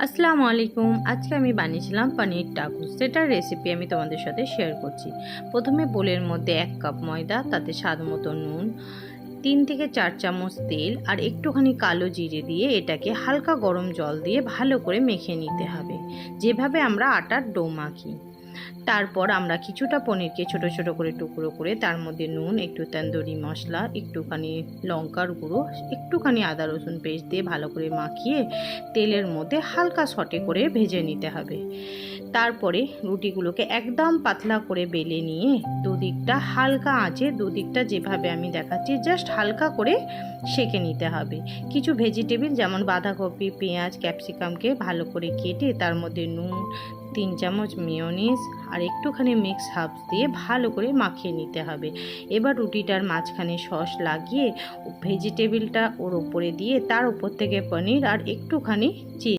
আসসালামু আলাইকুম। আজকে আমি বানিয়েছিলাম পনির টাকু। সেটার রেসিপি আমি তোমাদের সাথে শেয়ার করছি। প্রথমে বোলের মধ্যে 1 কাপ ময়দা, তাতে স্বাদ মতো নুন, 3 থেকে 4 চামচ তেল আর একটুখানি কালো জিরে দিয়ে এটাকে হালকা গরম জল দিয়ে ভালো করে মেখে নিতে হবে, যেভাবে আমরা আটার ডো মাখি। তারপর আমরা কিছুটা পনিরকে ছোট ছোট করে টুকরো করে তার মধ্যে নুন, একটু তন্দুরি মশলা, একটুখানি লঙ্কার গুঁড়ো, একটুখানি আদা রসুন পেস্ট দিয়ে ভালো করে মাখিয়ে তেলের মধ্যে হালকা সটে করে ভেজে নিতে হবে। তারপরে রুটিগুলোকে একদম পাতলা করে বেলে নিয়ে দুদিকটা হালকা আঁচে, দুদিকটা যেভাবে আমি দেখাচ্ছি জাস্ট হালকা করে সেঁকে নিতে হবে। কিছু ভেজিটেবিল যেমন বাঁধাকপি, পেঁয়াজ, ক্যাপসিকামকে ভালো করে কেটে তার মধ্যে নুন, 3 চামচ মেয়োনিজ আর একটুখানি মিক্স হার্বস দিয়ে ভালো করে মাখিয়ে নিতে হবে। এবার রুটিটার মাঝখানে সস লাগিয়ে ভেজিটেবিলটা ওর ওপরে দিয়ে তার উপর থেকে পনির আর একটুখানি চিজ